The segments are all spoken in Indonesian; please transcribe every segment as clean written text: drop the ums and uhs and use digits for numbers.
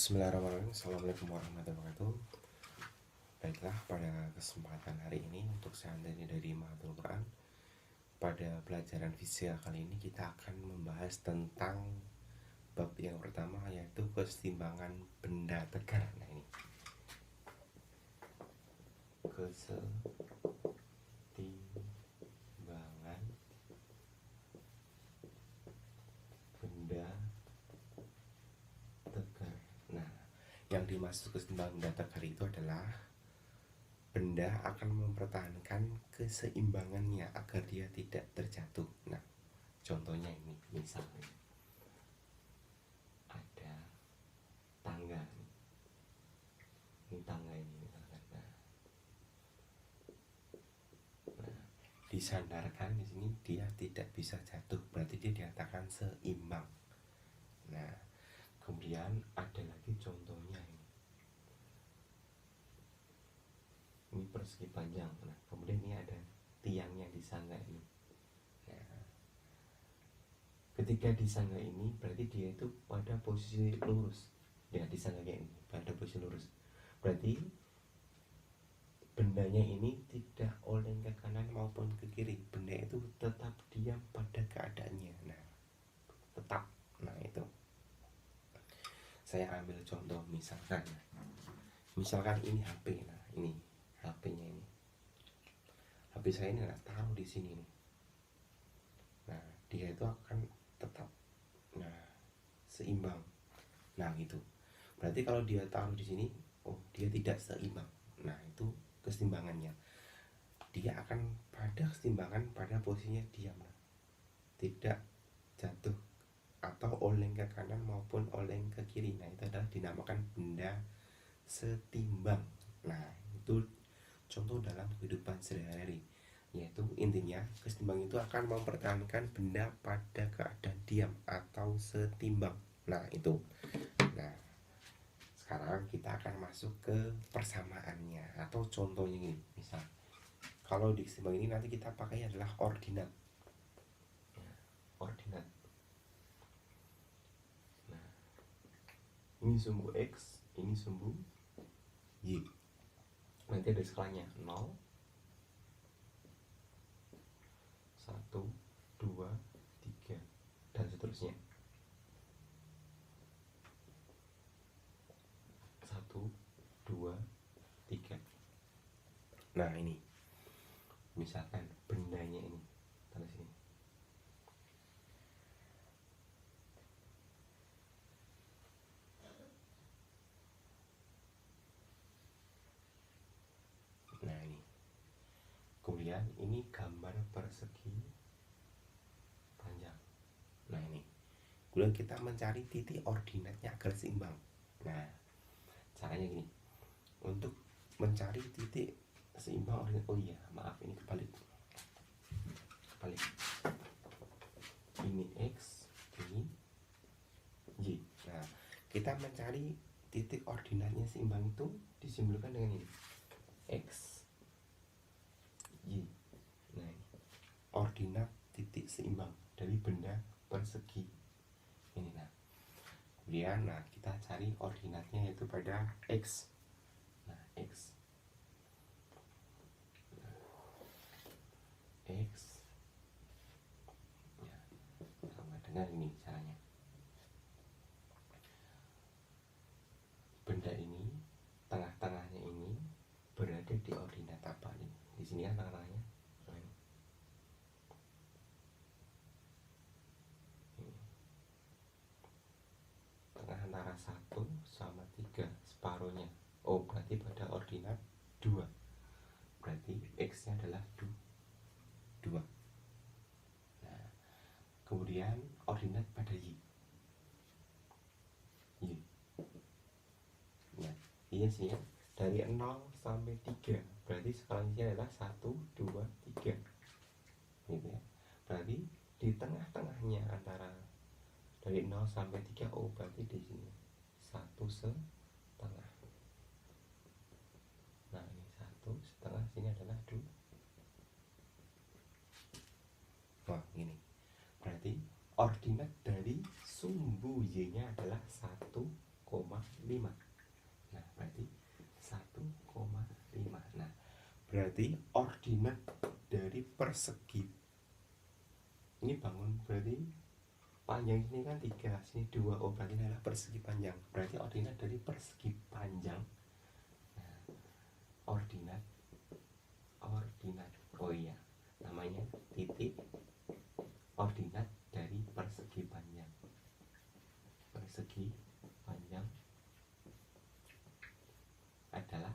Bismillahirrahmanirrahim. Assalamualaikum warahmatullahi wabarakatuh. Baiklah, pada kesempatan hari ini untuk seandainya dari Mahathir Quran, pada pelajaran fisika kali ini kita akan membahas tentang bab yang pertama, yaitu kesetimbangan benda tegar. Nah, ini kesetimbangan benda tegar. Nah, yang dimaksud kesetimbangan benda tegar itu adalah benda akan mempertahankan keseimbangannya agar dia tidak terjatuh. Nah, contohnya ini, misalnya ada tangga, ini tangga ini misalkan. Nah, disandarkan di sini dia tidak bisa jatuh, berarti dia dinyatakan seimbang. Nah, kemudian ada lagi contohnya ini persegi panjang. Nah, kemudian ini ada tiang yang disangga ini. Nah, ketika disangga ini berarti dia itu pada posisi lurus. Ya, disangga kayak ini pada posisi lurus. Berarti bendanya ini tidak oleng ke kanan maupun ke kiri. Benda itu tetap diam pada keadaannya. Nah, tetap. Nah, itu. Saya ambil contoh misalkan ini HP. Nah, ini HP-nya ini. HP saya ini taruh di sini nih. Nah, dia itu akan tetap seimbang. Nah, gitu. Berarti kalau dia taruh di sini, dia tidak seimbang. Nah, itu kesetimbangannya. Dia akan pada kesetimbangan pada posisinya diam. Tidak jatuh atau oleng ke kanan maupun oleng ke kiri. Nah, itu adalah dinamakan benda setimbang. Nah, itu contoh dalam kehidupan sehari-hari, yaitu intinya kesetimbangan itu akan mempertahankan benda pada keadaan diam atau setimbang. Nah, itu. Nah, sekarang kita akan masuk ke persamaannya atau contohnya ini. Misal kalau di kesetimbangan ini nanti kita pakai adalah ordinat. Ordinat. Nah, ini sumbu X, ini sumbu Y. Nanti ada skalanya 0, 1, 2, 3 dan seterusnya. 1, 2, 3. Nah, ini misalkan bendanya ini taruh sini. Nah, ini. Kemudian ini gambar persegi panjang. Nah, ini. Kemudian kita mencari titik ordinatnya agar seimbang. Nah, caranya gini. Untuk mencari titik seimbang ordinat, ini kebalik. Ini X, ini Y. Nah, kita mencari titik ordinatnya seimbang itu disimbolkan dengan ini, X, Y. Nah, ini ordinat titik seimbang dari benda persegi ini. Nah, kemudian kita cari ordinatnya yaitu pada X. Nah, X sama dengan ini caranya. Benda ini tengah-tengahnya ini berada di ordinat apa nih? Di sini kan tengah-tengahnya. Tengah antara 1 sama 3, separuhnya. Berarti pada ordinat 2. Berarti X-nya adalah 2. Nah, kemudian ordinat pada Y. Nah, iya sih ya. Dari 0 sampai 3. Berarti skalanya adalah 1, 2, 3. Gitu ya. Berarti di tengah-tengahnya antara dari 0 sampai 3, berarti di sini 1,5. Nah, ini 1,5, sini adalah 2. Wah, ini. Berarti ordinat dari sumbu Y-nya adalah 1,5. Nah berarti 1,5. Nah berarti ordinat dari persegi ini bangun, berarti panjang ini kan 3, sini 2, oh berarti ini adalah persegi panjang. Berarti ordinat dari persegi panjang, nah, ordinat oh iya, namanya titik ordinat dari persegi panjang. Persegi panjang adalah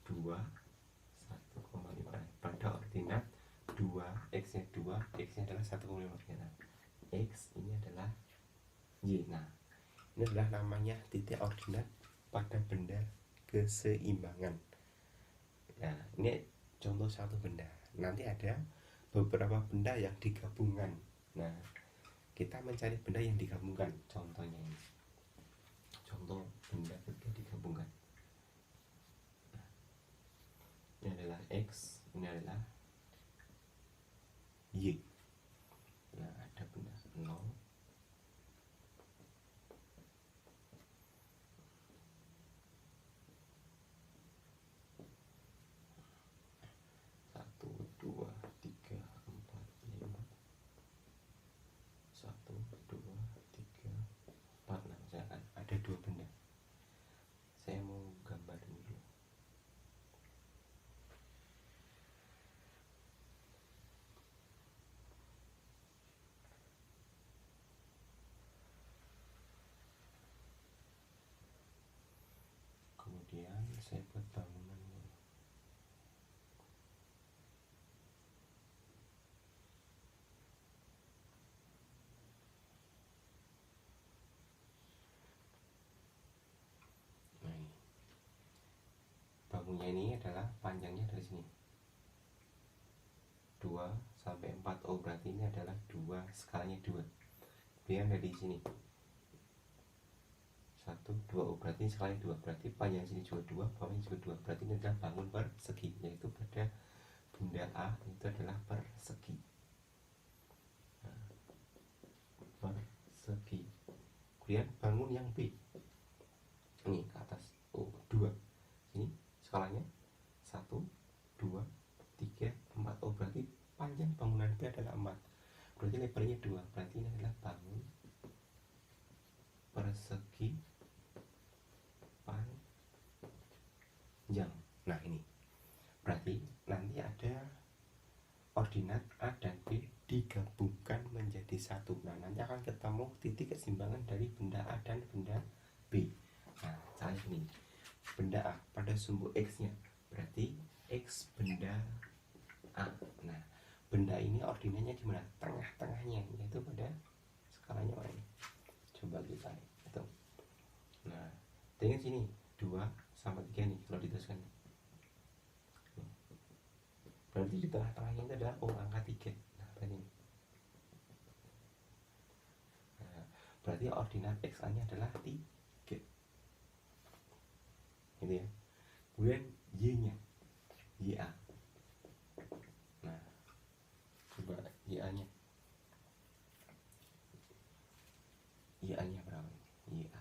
2, 1,5. Pada ordinat 2, x nya 2, x nya adalah 1,5. Nah, x ini adalah y. Nah ini adalah namanya titik ordinat pada benda keseimbangan. Nah ini contoh satu benda. Nanti ada beberapa benda yang digabungkan. Nah kita mencari benda yang digabungkan. Contohnya ini, contoh benda ketika digabungkan. Nah, ini adalah x, ini adalah y. Nah ada benda 0, 4. Nah, misalkan ada 2 benda, saya mau gambar dulu. Kemudian saya buat bangunannya. Nah, ini. Bangunnya ini adalah panjangnya dari sini 2 sampai 4. Oh berarti ini adalah 2, skalanya 2. Kemudian dari sini 1, 2. Oh berarti ini skalanya 2. Berarti panjang sini juga 2, bawahnya juga 2. Berarti ini adalah bangun persegi, yaitu pada benda A itu adalah persegi. Nah, persegi. Kemudian bangun yang B ini ke atas, oh 2. Ini skalanya 1, 2, 3, 4. Oh berarti panjang bangunan B adalah 4. Berarti lebarnya 2. Berarti ini adalah bangun persegi panjang. Nah ini berarti nanti ada ordinat A dan B digabungkan menjadi 1. Nah nanti akan ketemu titik keseimbangan dari benda A dan benda B. Nah caranya ini, benda A pada sumbu x nya berarti x benda A. Nah benda ini ordinatnya di mana? Tengah-tengahnya, yaitu pada skalanya mana ini? Coba kita hitung. Nah dengan sini 2 sampai 3 nih kalau diteruskan. Berarti di tengah-tengahnya itu adalah angka 3. Nah berarti ini. Nah, berarti ordinat x a nya adalah 3 gitu ya. Kemudian y nya ya. Nah coba ya nya berapa nih? Ya.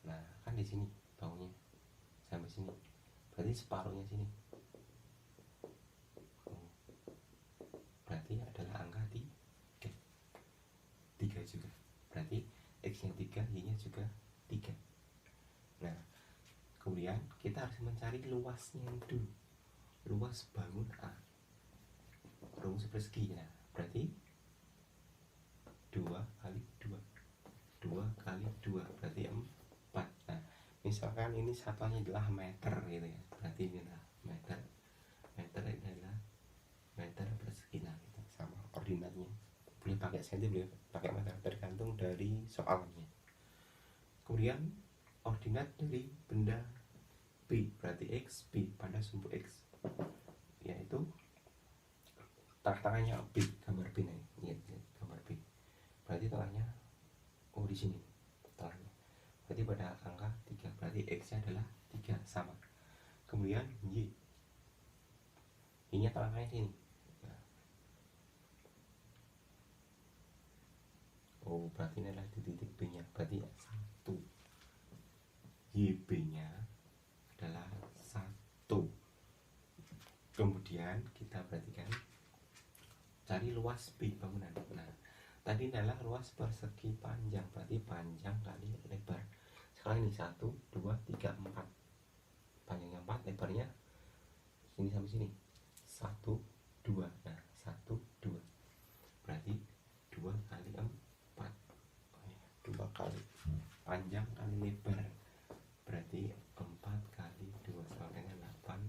Nah kan di sini baunya sampai sini, berarti separuhnya sini. Berarti adalah angka 3 juga. Berarti x nya 3, y nya juga 3. Nah kemudian kita harus mencari luasnya dulu, luas bangun A, rumus persegi. Nah berarti 2 kali 2, 2 kali 2 berarti 4. Nah misalkan ini satuannya adalah meter gitu ya, berarti ini adalah meter. Meter ini adalah meter persegi. Nah gitu, sama ordinatnya boleh pakai senti, boleh pakai meter, tergantung dari soalnya. Kemudian ordinat dari benda B berarti x B pada sumbu x, yaitu tengah-tengahnya B, gambar B nih, lihat gambar B. Berarti tengahnya di sini tengahnya. Berarti pada angka 3, berarti x nya adalah 3 sama. Kemudian y nya tengahnya sini. Nah, Oh, berarti ini adalah di titik B nya, berarti 1. YB nya adalah 1. Kemudian kita perhatikan, cari luas B bangunan. Nah, tadi adalah luas persegi panjang, berarti panjang kali lebar. Sekarang ini 1, 2, 3, 4. Panjangnya 4, lebarnya sini sampai sini 1, 2. Nah, 1, 2, berarti 2 kali 4. 2 kali panjang kali lebar, berarti 4 kali 2 sama dengan 8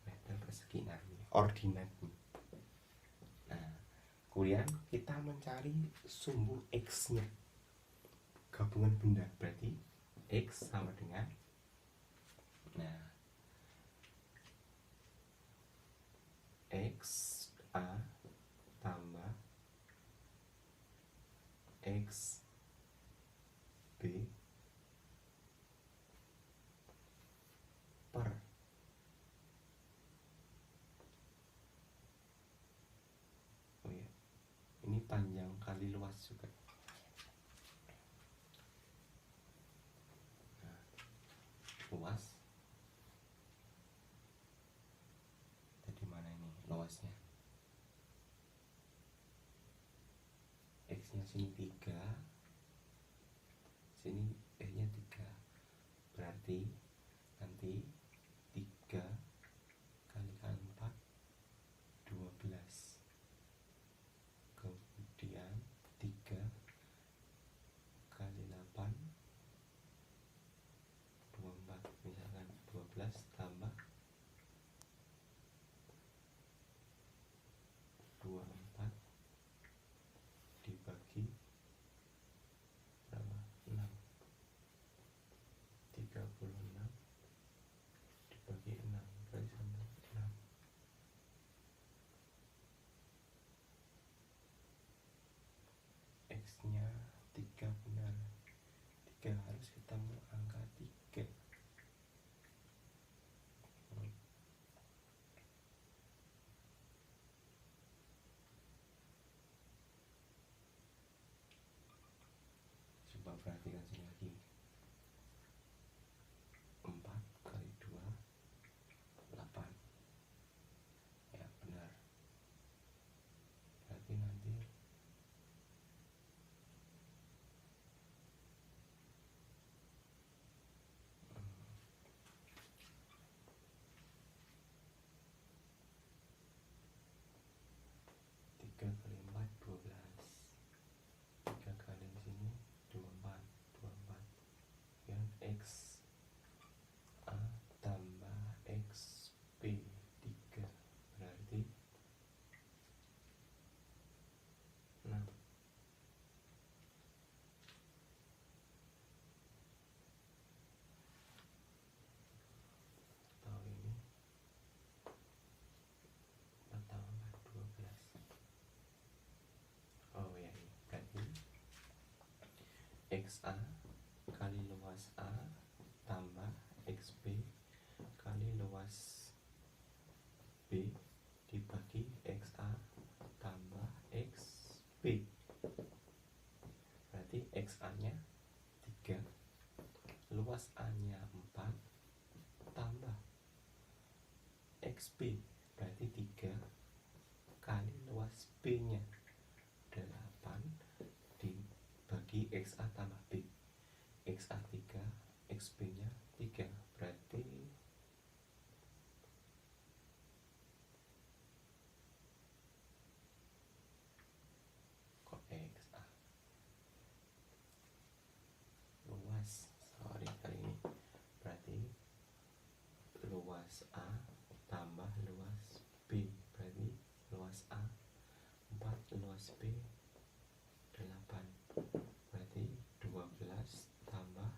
meter persegi. Nah, ini ordinat. Nah, kemudian kita mencari sumbu X nya, gabungan benda, berarti X sama dengan, nah, X A tambah X B per, oh ya, ini panjang kali luas juga. Nah, luas jadi mana ini luasnya? X nya sini 3, sini E nya 3, berarti nanti 3 kali 4 12, kemudian 3 kali 8 24, misalkan 12 tambah 24 dibagi berapa? 6, 36 dibagi 6 berarti sama 6. X nya 3 benar, 3 harus ketemu angka 3. Coba perhatikan sini lagi, 4 kali 2 8, ya benar, berarti nanti 3 kali 4 12, 3 kali di sini 24, 24, ya X A tambah X B 3, berarti 6. Tahu ini 4 tambah 4 12. Oh ya, ini berarti XA kali luas A tambah XB kali luas B dibagi XA tambah XB, berarti XA nya 3, luas A nya 4 tambah XB, berarti 3 kali luas B nya 8 dibagi XA tambah B, XA 3, XB nya 3, berarti kok XA luas, sorry kali ini, berarti luas A tambah luas B, berarti luas A 4, luas B 8, berarti 12 tambah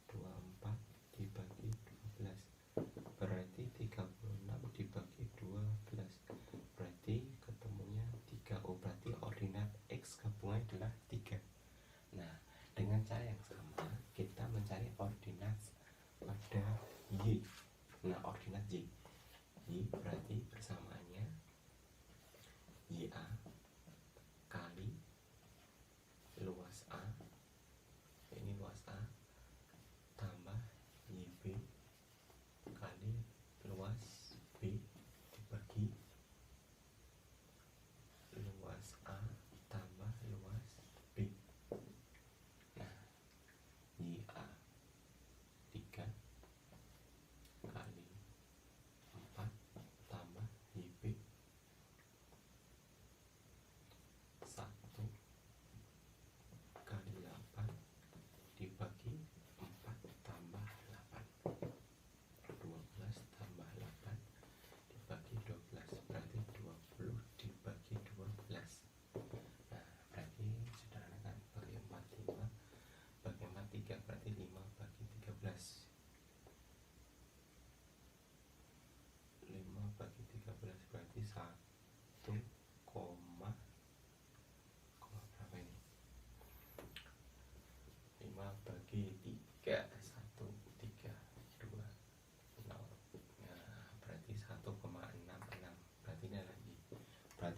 24 dibagi 12, berarti 36 dibagi 12, berarti ketemunya 3. Oh, berarti ordinat X gabungan adalah 3. Nah, dengan cara yang sama kita mencari ordinat pada Y. Nah, ordinat Y berarti persamaannya YA kali luas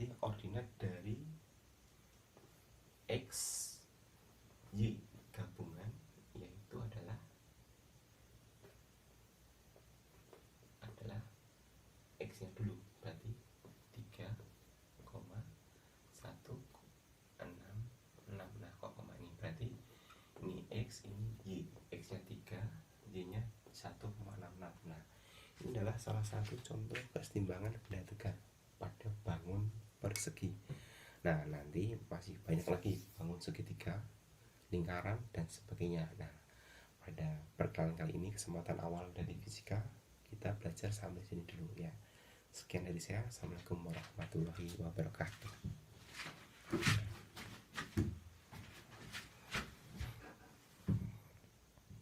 berarti koordinat dari X, Y gabungan yaitu adalah X nya dulu, berarti 3,166. Nah kok koma ini, berarti ini X, ini Y, X nya 3, Y nya 1,66. Nah ini adalah salah satu contoh kesetimbangan benda tegak pada bangun persegi. Nah nanti masih banyak lagi bangun segitiga, lingkaran dan sebagainya. Nah pada perkenalan kali ini, kesempatan awal dari fisika, kita belajar sampai sini dulu ya. Sekian dari saya. Assalamualaikum warahmatullahi wabarakatuh.